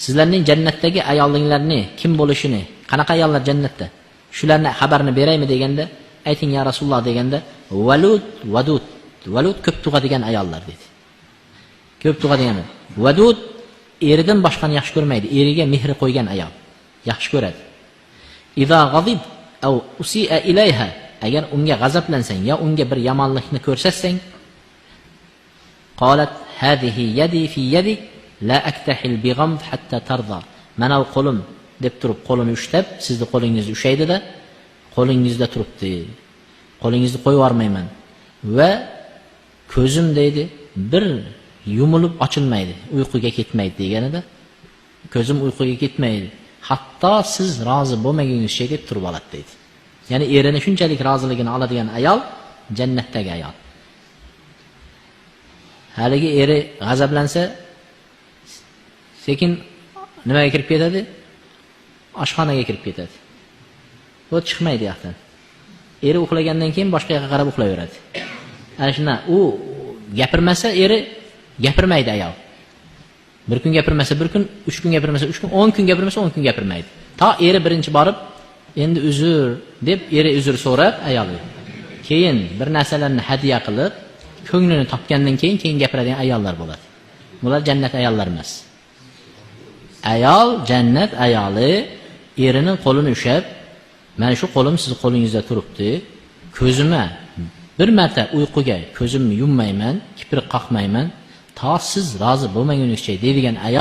Sizlarning jannatdagi ayolinglarning kim bo'lishini, qanaqa ayollar jannatda? Shularni xabarini beraymi deganda, ayting ya Rasululloh deganda, valud, vadud. Valud ko'p tug'adigan ayollar dedi. Ko'p tug'adigan. Vadud eridan boshqani yaxshi ko'rmaydi. Eriga mehri qo'ygan ayol yaxshi ko'radi. Iza g'azib aw usi'a ilayha, agar unga g'azablansang yo unga bir yomonlikni ko'rsatsang, qalat hadihi yadi fi yadik la aktahil bi ghamd hatta tarda. Mana qo'lim deb turib qo'lini ushlab, sizni qo'lingizni ushaydida, qo'lingizda turibdi. Qo'lingizni qo'yib yormayman va ko'zim deydi bir yumilib ochilmaydi, uyquga ketmaydi deganida, ko'zim uyquga ketmaydi. Hatto siz rozi bo'lmaguningizcha deb turib oladi deydi. Ya'ni erini shunchalik roziligini oladigan ayol jannatdagi ayol. Haligi eri g'azablansa, sekin nimaga kirib ketadi? Oshxonaga kirib ketadi. U chiqmaydi yoqdan. Eri uxlagandan keyin boshqa yoqqa qarab uxlayveradi. Ana shunda u gapirmasa, eri gapirmaydi ayol. Bir kun gapirmasa, bir kun, 3 kun gapirmasa, 3 kun, 10 kun gapirmasa, 10 kun gapirmaydi. Ta eri birinchi borib, endi uzr deb eri uzr so'rab ayoli. Keyin bir narsalarni hadiya qilib, ko'nglini topgandan keyin gapiradigan ayollar bo'ladi. Bular jannat ayollar emas. Ayol jannat ayoli erining qo'lini ushlab, "Mana shu qo'lim sizning qo'lingizda turibdi. Ko'zimga bir marta uyquga ko'zimni yummayman, kipriq qoqmayman, to siz rozi bo'lmaguningizcha" deydigan ayol